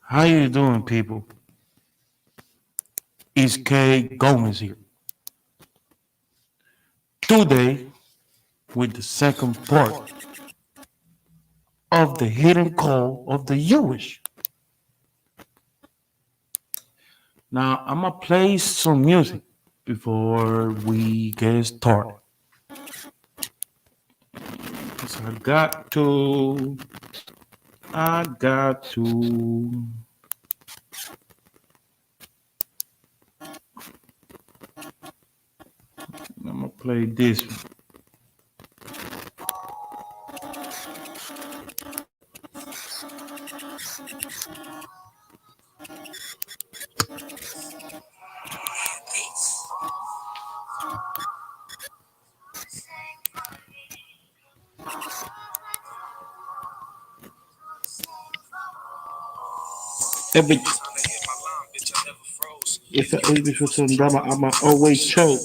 How you doing, people? It's K Gomez here. Today, with the second part of the hidden call of the Jewish. Now, I'm gonna play some music before we get started. 'Cause I got to. I'm gonna play this one. Every if the English was some drama, I'ma always choke.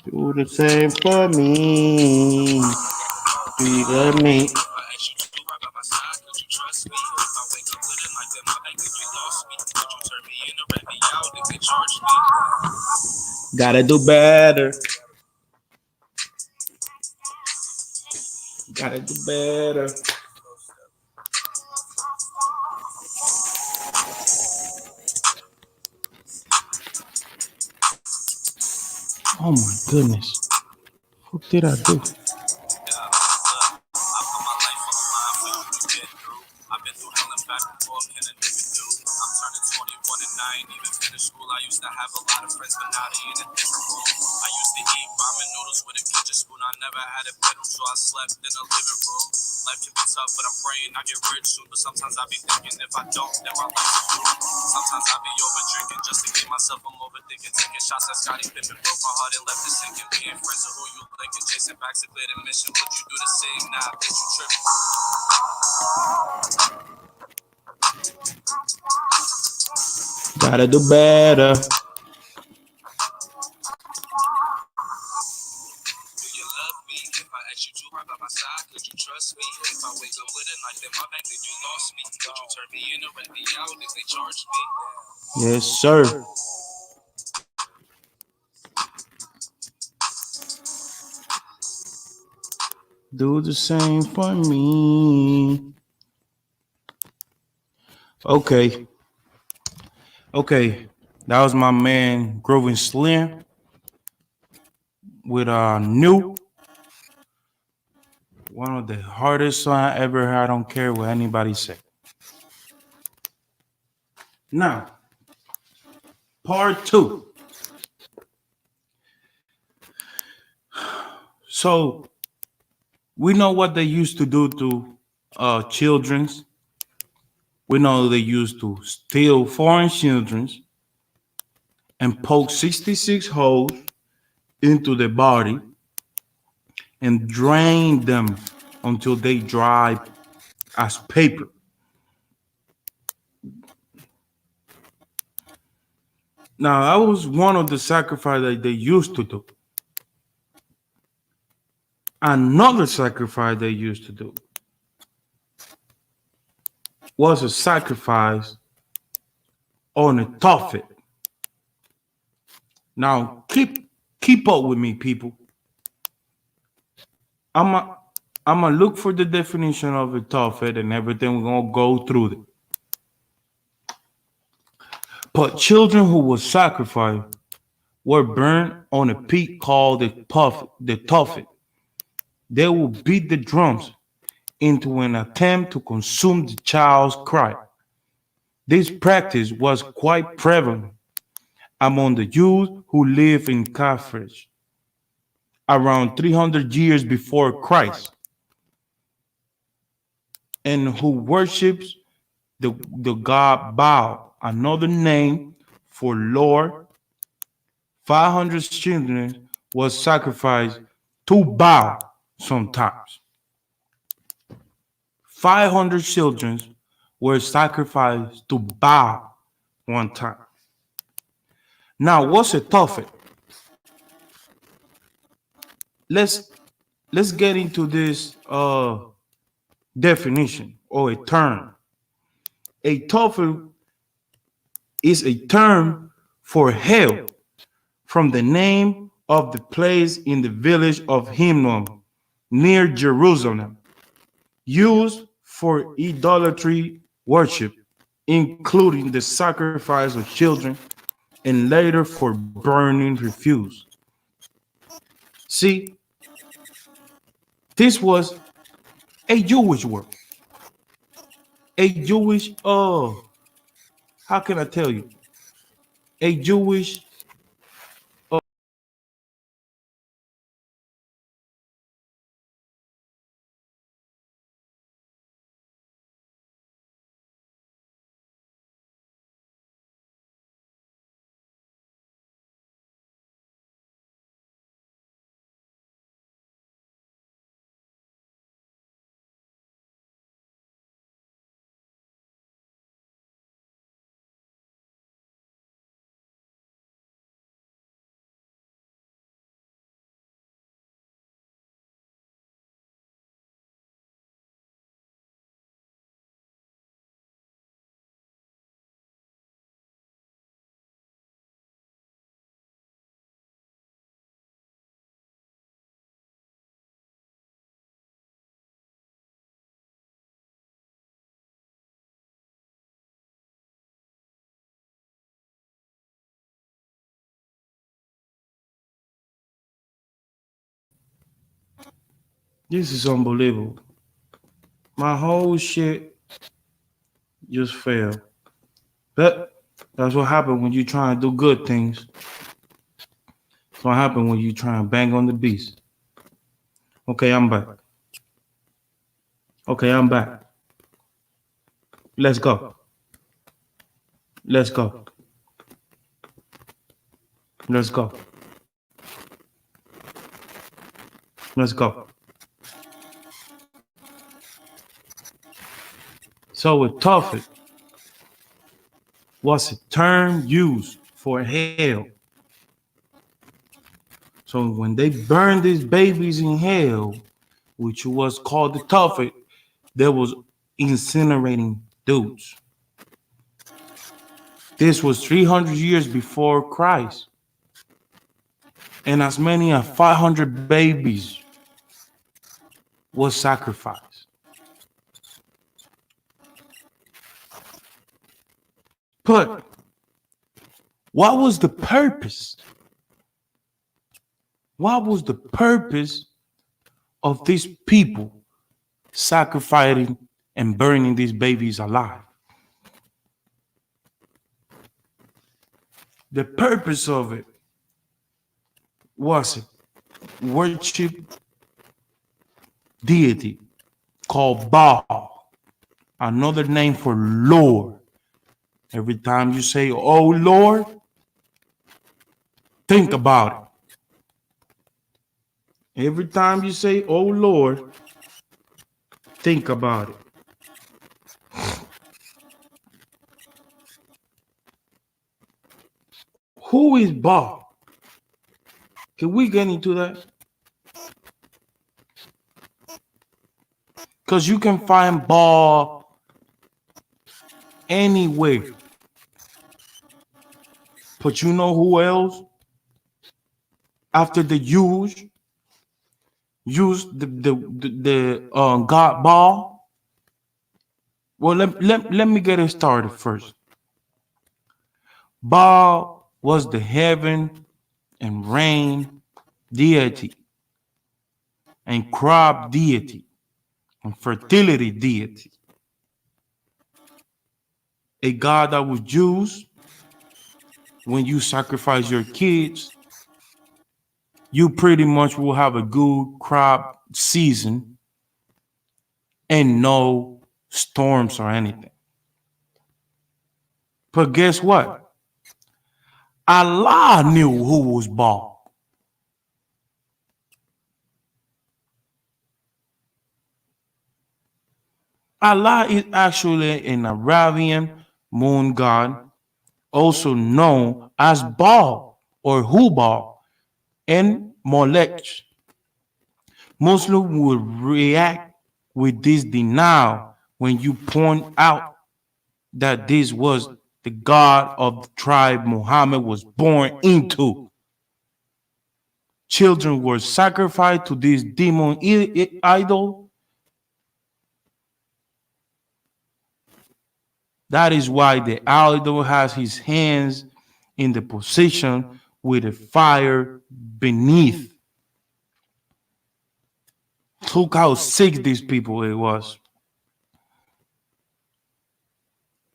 Do the same for me. Be the me. Gotta do better. Gotta do better. Oh my goodness. What did I do? Gotta do better. Yes, sir. Do the same for me. Okay. Okay. That was my man Groovin Slim with New. One of the hardest song I ever heard. I don't care what anybody say. Now, part two. So we know what they used to do to children's. We know they used to steal foreign children's and poke 66 holes into the body and drain them until they dry as paper. Now, that was one of the sacrifices that they used to do. Another sacrifice they used to do was a sacrifice on a Tophet. Now, keep up with me, people. I'm gonna look for the definition of a Tophet and everything. We're gonna go through it. But children who were sacrificed were burned on a peak called the Tophet. They will beat the drums into an attempt to consume the child's cry. This practice was quite prevalent among the Jews who lived in Carthage around 300 years before Christ, and who worships the god Baal, another name for Lord. 500 children was sacrificed to Baal sometimes. 500 children were sacrificed to Baal one time. Now, what's a Tophet? Let's let's get into this definition or a term. A Tophet is a term for hell from the name of the place in the village of Hinnom near Jerusalem, used for idolatry worship, including the sacrifice of children, and later for burning refuse. See, this was a Jewish word, a Jewish, how can I tell you? A Jewish, this is unbelievable. My whole shit just failed. But that's what happened when you try and do good things. That's what happened when you try and bang on the beast. Okay, I'm back. Okay, I'm back. Let's go. Let's go. Let's go. Let's go. So with Tophet was a term used for hell. So when they burned these babies in hell, which was called the Tophet, there was incinerating dudes. This was 300 years before Christ. And as many as 500 babies was sacrificed. But what was the purpose? What was the purpose of these people sacrificing and burning these babies alive? The purpose of it was worship deity called Baal, another name for Lord. Every time you say, "Oh Lord," think about it. Every time you say, "Oh Lord," think about it. Who is Baal? Can we get into that? Because you can find Baal anywhere. But you know who else? After the Jews used the god Baal. Well, let me get it started first. Baal was the heaven and rain deity, and crop deity, and fertility deity. A god that was used when you sacrifice your kids, you pretty much will have a good crop season and no storms or anything. But guess what? Allah knew who was Baal. Allah is actually an Arabian moon god, also known as Baal or Hubal and Molech. Muslims will react with this denial when you point out that this was the god of the tribe Muhammad was born into. Children were sacrificed to this demon idol. That is why the idol has his hands in the position with a fire beneath. Look how sick these people it was.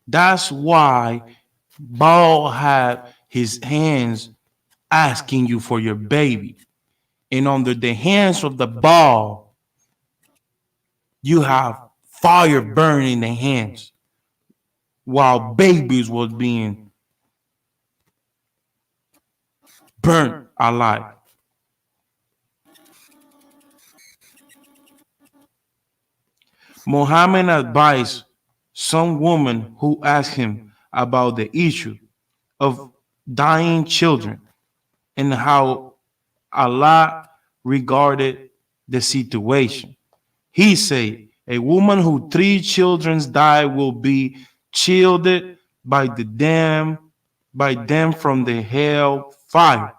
That's why Baal had his hands asking you for your baby. And under the hands of the Baal, you have fire burning the hands while babies was being burnt alive. Muhammad advised some woman who asked him about the issue of dying children and how Allah regarded the situation. He said, a woman who 3 children die will be shielded by them from the hell fire.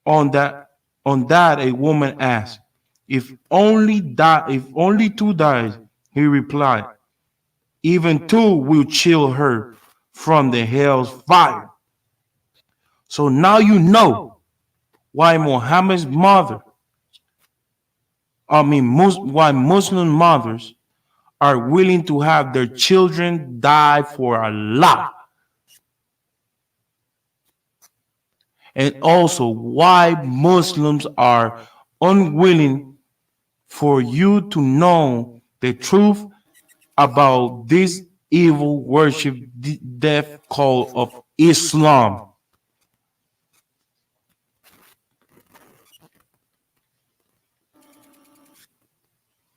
On that a woman asked, if only 2 dies, he replied, even 2 will shield her from the hell's fire. So now you know why Muhammad's mother, why Muslim mothers are willing to have their children die for Allah. And also why Muslims are unwilling for you to know the truth about this evil worship death cult of Islam.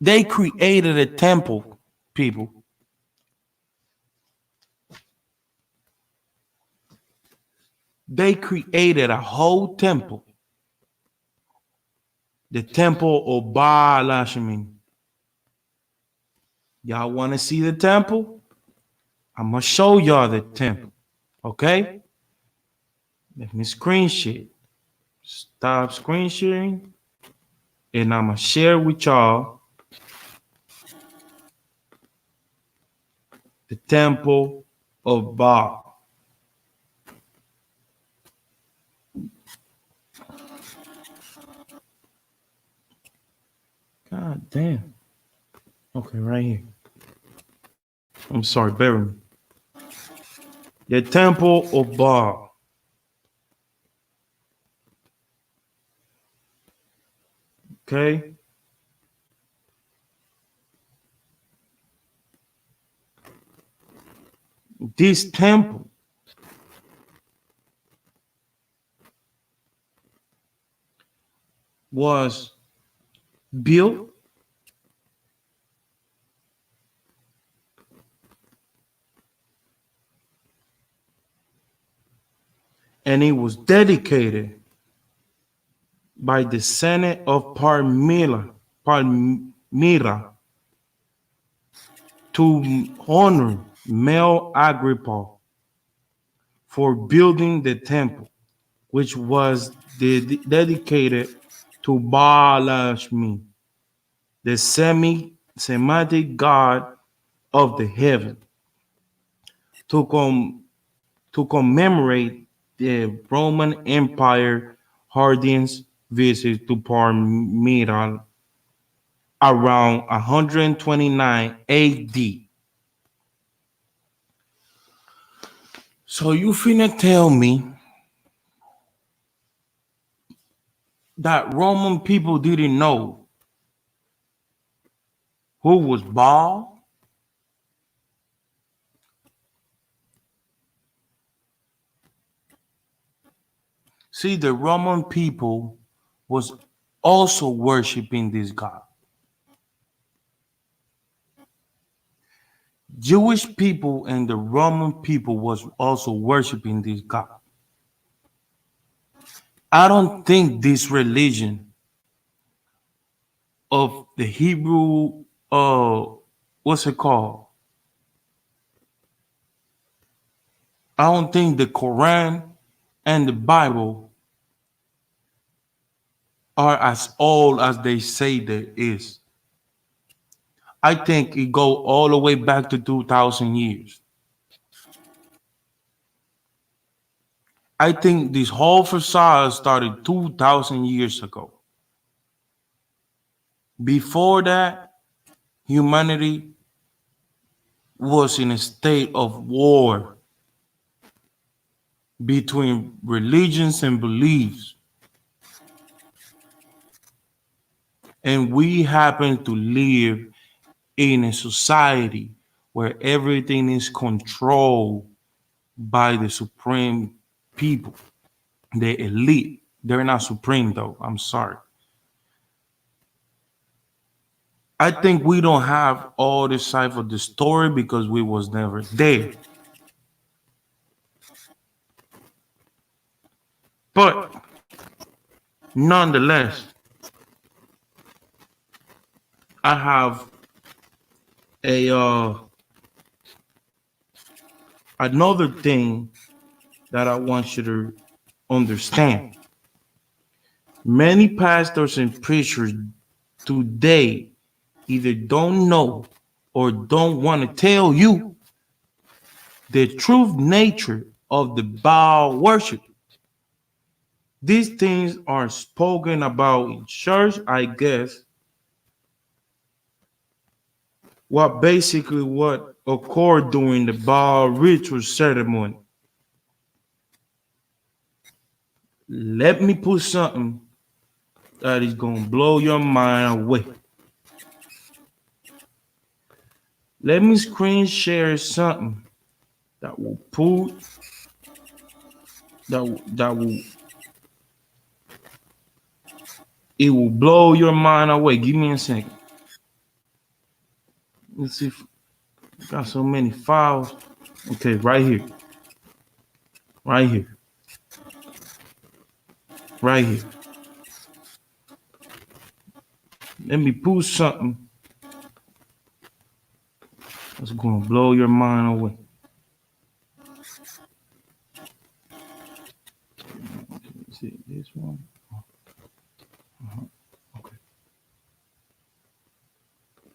They created a temple, people. They created a whole temple. The temple of Baal Hashemin. Y'all want to see the temple? I'm going to show y'all the temple. Okay? Let me screen share. Stop screen sharing. And I'm going to share with y'all the temple of Baal. God damn. Okay, right here. I'm sorry, bear with me. The temple of Baal. Okay. This temple was built and it was dedicated by the Senate of Palmyra to honor Mel Agrippa for building the temple, which was dedicated to Baal Hashemin, the Semitic god of the heaven, to commemorate the Roman Empire Hadrian's visit to Palmyra around 129 AD. So you finna tell me that Roman people didn't know who was Baal? See, the Roman people was also worshiping this God. Jewish people and the Roman people was also worshiping this God. I don't think this religion of the Hebrew, what's it called? I don't think the Quran and the Bible are as old as they say there is. I think it go all the way back to 2,000 years. I think this whole facade started 2,000 years ago. Before that, humanity was in a state of war between religions and beliefs. And we happen to live in a society where everything is controlled by the supreme people, the elite. They're not supreme though. I'm sorry. I think we don't have all the side of the story because we was never there. But nonetheless, I have a another thing that I want you to understand. Many pastors and preachers today either don't know or don't want to tell you the true nature of the Baal worship. These things are spoken about in church, I guess. What occurred during the Baal ritual ceremony. Let me put something that is gonna blow your mind away. Let me screen share something that will put that will it will blow your mind away. Give me a second. Let's see if got so many files. Okay, right here. Right here. Right here. Let me put something that's gonna blow your mind away. Is it this one? Okay.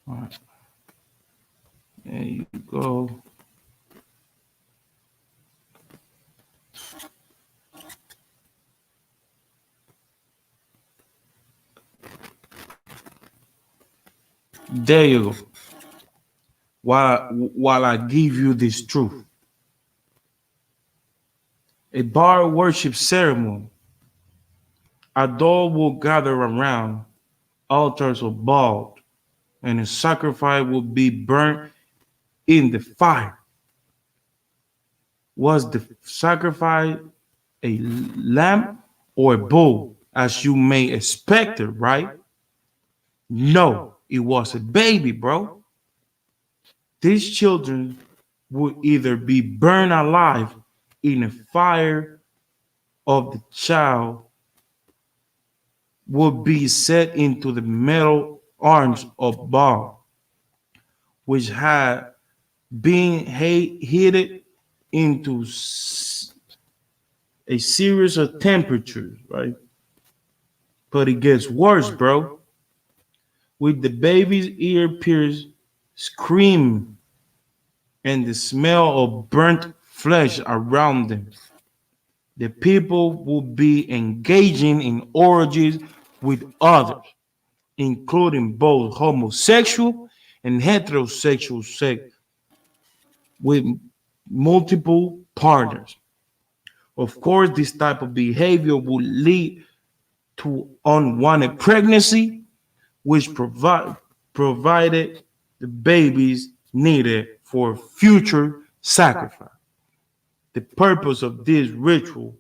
All right. There you go. There you go. While I give you this truth. A bar worship ceremony. Adults will gather around altars of Baal, and a sacrifice will be burnt in the fire. Was the sacrifice a lamb or a bull, as you may expect it, right? No, it was a baby, bro. These children would either be burned alive in a fire of the child would be set into the metal arms of Baal, which had been heated into a series of temperatures, right? But it gets worse, bro. With the baby's ear pierced, scream, and the smell of burnt flesh around them, the people will be engaging in orgies with others, including both homosexual and heterosexual sex, with multiple partners. Of course, this type of behavior will lead to unwanted pregnancy, which provided the babies needed for future sacrifice. The purpose of this ritual.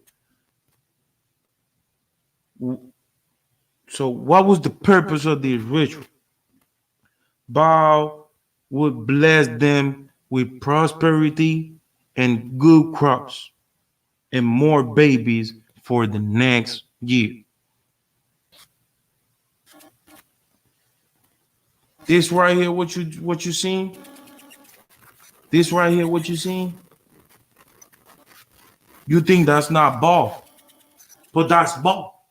So, what was the purpose of this ritual? Baal would bless them with prosperity and good crops and more babies for the next year. This right here, what you seen? This right here, what you seen? You think that's not Baal, but that's Baal.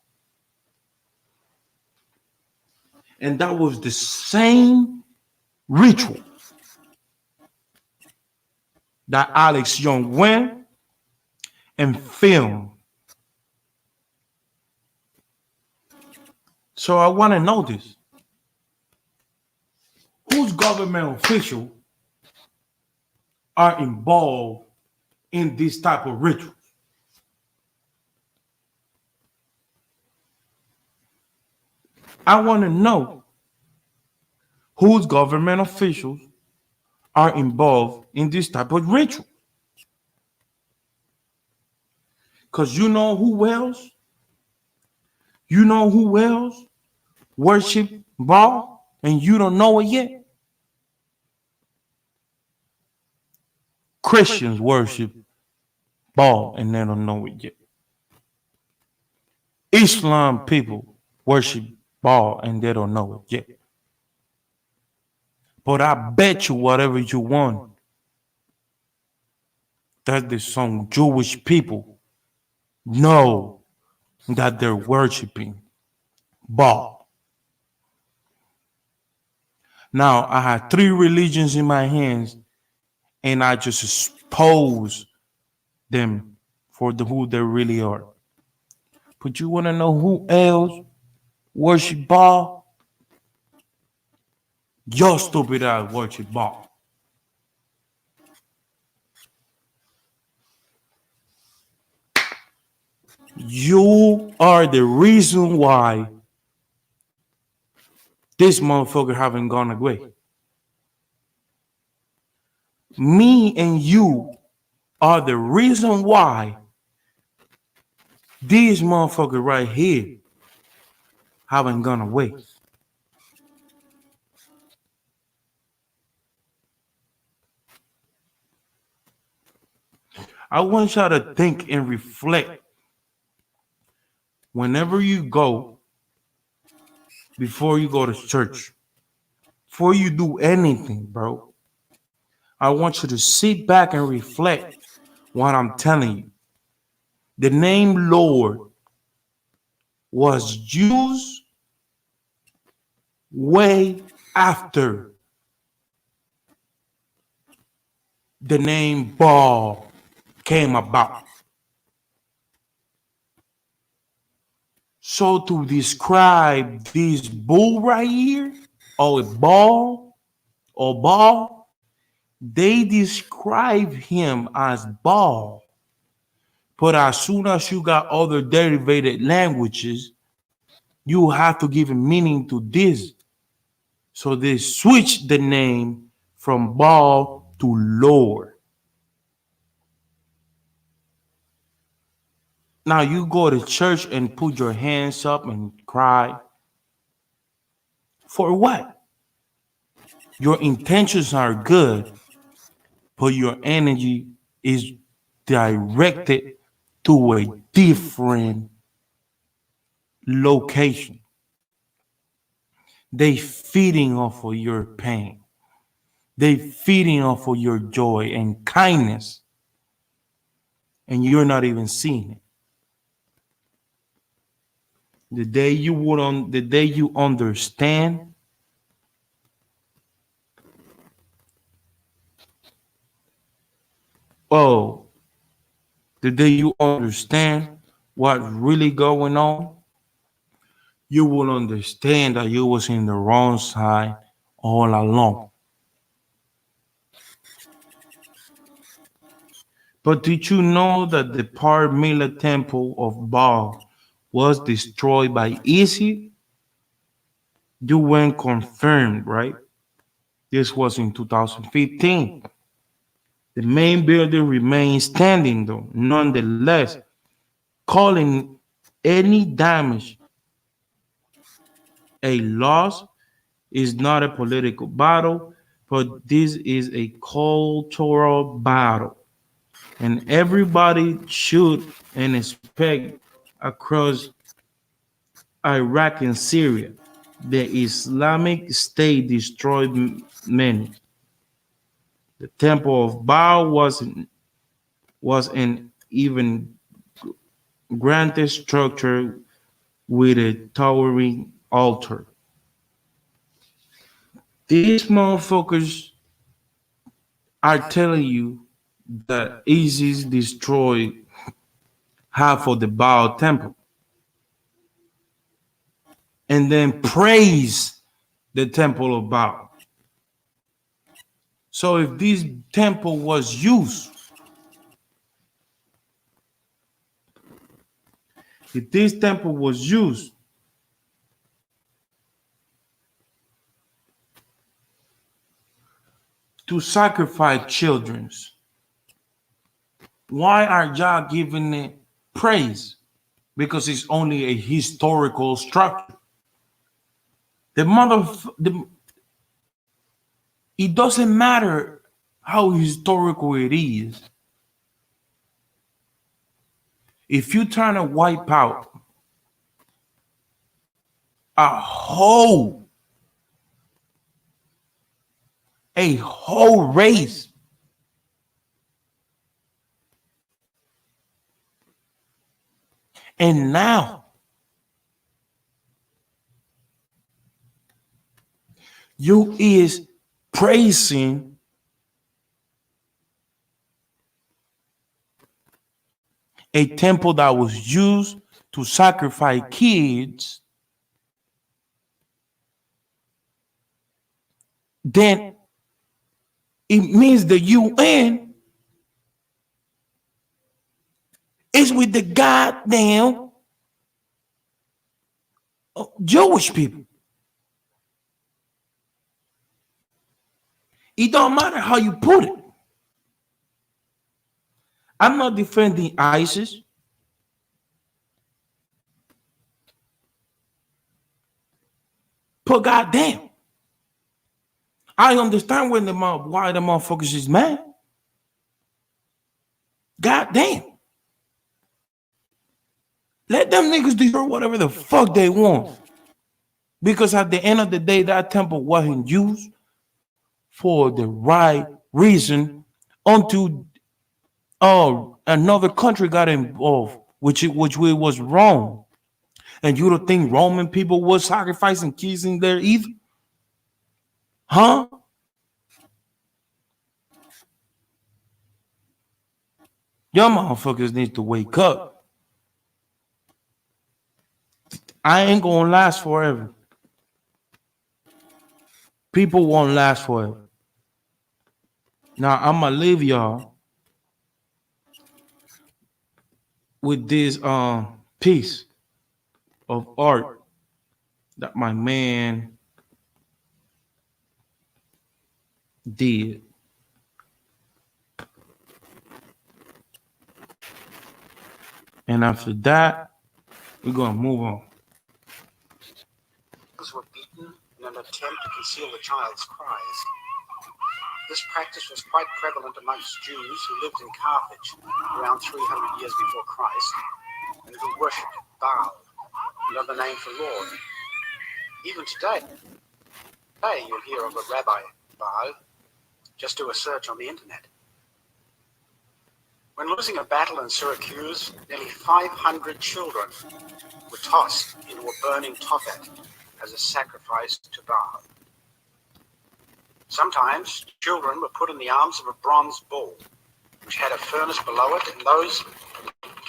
And that was the same ritual that Alex Young went and filmed. So I want to know this. Whose government official are involved in this type of rituals? I want to know whose government officials are involved in this type of ritual. Because you know who else? You know who else worship Baal and you don't know it yet? Christians worship Baal and they don't know it yet. Islam people worship Baal and they don't know it yet. But I bet you whatever you want that there's some Jewish people know that they're worshiping Baal. Now, I had 3 religions in my hands and I just expose them for who they really are. But you want to know who else worship Baal? Your stupid ass worship Baal. You are the reason why this motherfucker haven't gone away. Me and you are the reason why these motherfuckers right here haven't gone away. I want y'all to think and reflect. Whenever you go, before you go to church, before you do anything, bro, I want you to sit back and reflect what I'm telling you. The name Lord was used way after the name Baal came about. So to describe this bull right here, or a ball, or Baal, they describe him as Baal. But as soon as you got other derivated languages, you have to give a meaning to this. So they switched the name from Baal to Lord. Now you go to church and put your hands up and cry. For what? Your intentions are good, but your energy is directed to a different location. They feeding off of your pain. They feeding off of your joy and kindness. And you're not even seeing it. The day you understand the day you understand what's really going on, you will understand that you was in the wrong side all along. But did you know that the Parmila temple of Baal was destroyed by ISIS? You went confirmed, right? This was in 2015. The main building remains standing, though, nonetheless, calling any damage a loss is not a political battle, but this is a cultural battle. And everybody should and expect across Iraq and Syria. The Islamic State destroyed many. The Temple of Baal was an even grander structure with a towering altar. These motherfuckers are telling you that ISIS destroyed half of the Baal temple and then praise the temple of Baal. So if this temple was used, if this temple was used to sacrifice children, why are y'all giving it praise? Because it's only a historical structure. It doesn't matter how historical it is. If you trying to wipe out a whole race, and now you is praising a temple that was used to sacrifice kids, then it means the UN is with the goddamn Jewish people. It don't matter how you put it. I'm not defending ISIS. But goddamn, I understand why the motherfuckers is mad. Goddamn. Let them niggas do whatever the fuck they want. Because at the end of the day, that temple wasn't used for the right reason until another country got involved, which was wrong. And you don't think Roman people was sacrificing kids in there either? Huh? Y'all motherfuckers need to wake up. I ain't gonna last forever. People won't last forever. Now I'm gonna leave y'all with this piece of art that my man did. And after that, we're gonna move on. Were beaten in an attempt to conceal the child's cries. This practice was quite prevalent amongst Jews who lived in Carthage around 300 years before Christ and who worshipped Baal, another name for Lord. Even today you'll hear of a Rabbi Baal. Just do a search on the internet. When losing a battle in Syracuse, nearly 500 children were tossed into a burning tophet as a sacrifice to Baal. Sometimes children were put in the arms of a bronze bull, which had a furnace below it, and those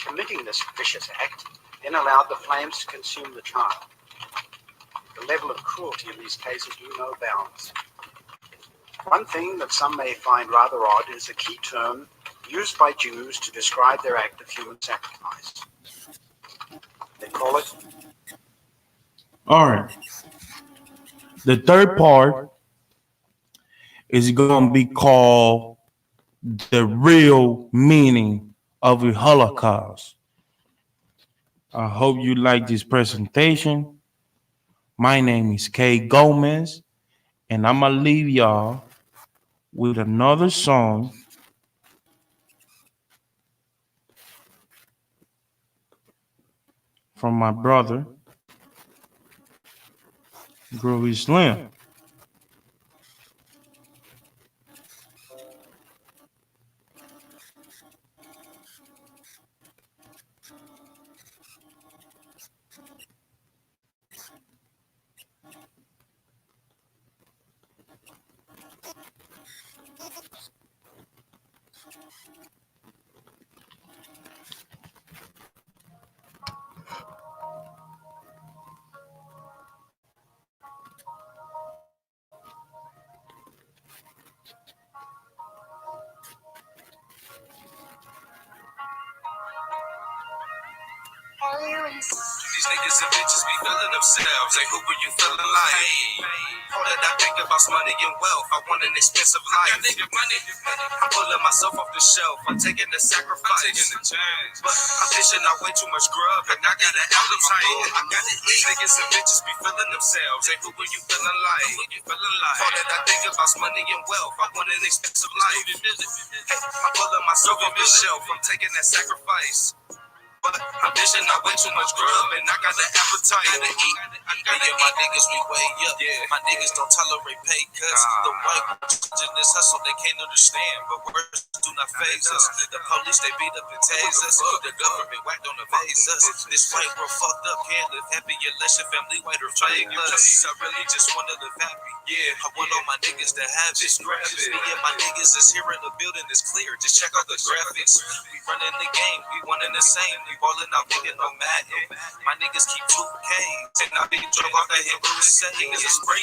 committing this vicious act then allowed the flames to consume the child. The level of cruelty in these cases knew no bounds. One thing that some may find rather odd is the key term used by Jews to describe their act of human sacrifice. They call it All right. The third part is going to be called the real meaning of the Holocaust. I hope you like this presentation. My name is Kay Gomez, and I'm going to leave y'all with another song from my brother, Groovy Slim. These niggas and bitches be feeling themselves. Ain't who were you feeling like? All that I think about's money and wealth. I want an expensive life. I'm pulling myself off the shelf. I'm taking the sacrifice. But I'm dishing out way too much grub, and I got an appetite. I got it. These niggas and bitches be feeling themselves. Ain't who were you feeling like? All that I think about's money and wealth. I want an expensive life. I'm pulling myself off the shelf. I'm taking that sacrifice. But I'm dishing out way too much grub, and I got the appetite to eat. Yeah, my niggas, we way up. My niggas don't tolerate pay cuts. The white in this hustle, they can't understand, but words do not phase us. The police, they beat up and tase us. The government whack don't evade us. This white world fucked up, can't live happy unless your family white or fake us. I really just wanna live happy. Yeah, I want all my niggas to have it. Me and my niggas is here in the building, it's clear. Just check out the graphics. We running the game, we one and the same. We ballin' out, nigga, no Madden. My niggas keep 2Ks, and I be drunk off that hit what we say. It's spring,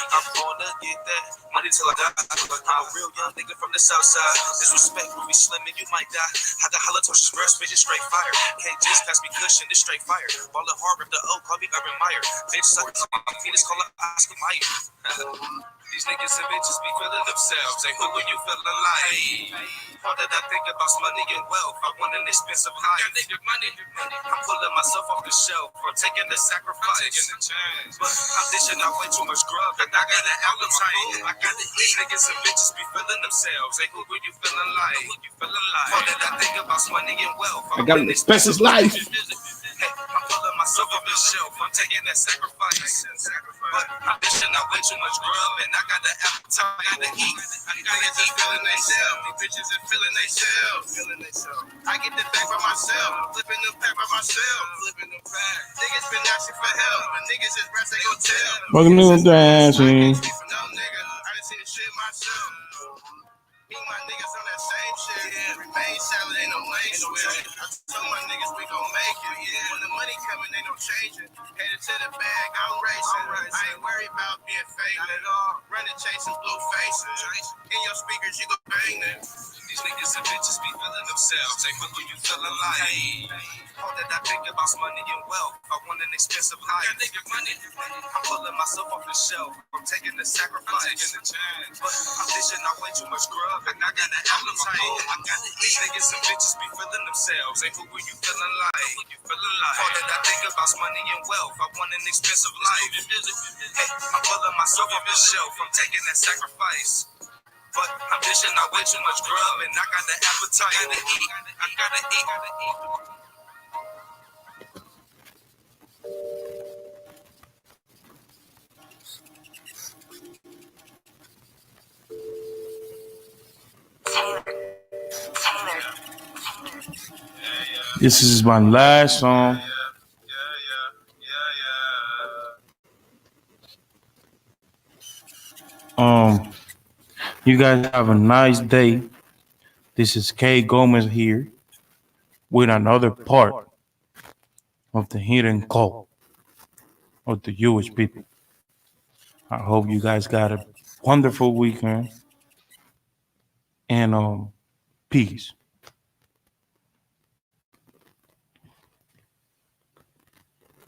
I'm gonna get that money till I die. I'm a real young nigga from the south side. Disrespect when we slimming, you might die. Had the halitosis breast, bitch, straight fire. Can't just pass me cushion, it's straight fire. Ballin' hard with the O, call me Urban Meyer. Bitch, suck my penis, call her Oscar Mayer. These niggas and bitches be feeling themselves. Ain't who are you feeling like? All that I think about's money and wealth. I want an expensive life. I'm pulling myself off the shelf. I'm taking the sacrifice. But I'm dishing out way too much grub, and I got an appetite. I got to eat. These niggas and bitches be feeling themselves. Ain't who are you feeling like? All that I think about's money and wealth. I got an expensive life. I'm pulling myself off the shelf. I'm taking that sacrifice. But I'm dishing out way too much grub, and I got the appetite to eat. Niggas is feeling themselves. These bitches is feeling themselves. I get the bag for myself. Flipping them pack for myself. Niggas been asking for help, but niggas is rest they gon' tell. Welcome to dancing. No, nigga, I done seen the shit myself. Me and my niggas on that same shit. Remain solid, ain't no lane switch. I told my niggas we gon' make it. When the money coming, they don't change it. Headed to the bag, I'm racing. I ain't worried about being fake at all. Running, chasing blue faces. In your speakers, you gon' bang them. These niggas and bitches be feeling themselves. Ain't who you feeling like? All that I think about's money and wealth. I want an expensive life. I'm pulling myself off the shelf. I'm taking the sacrifice. But I'm dishing out way too much grub, and I got an appetite. I got to eat. These niggas and bitches be feeling themselves. Ain't who are you feeling like? All that I think about's money and wealth. I want an expensive life. I'm pulling myself off the shelf. I'm taking that sacrifice. But I'm dishing out way too much grub, and I got the appetite to eat. I gotta eat. This is my last song. You guys have a nice day. This is Kay Gomez here with another part of the hidden cult of the Jewish people. I hope you guys got a wonderful weekend, and peace.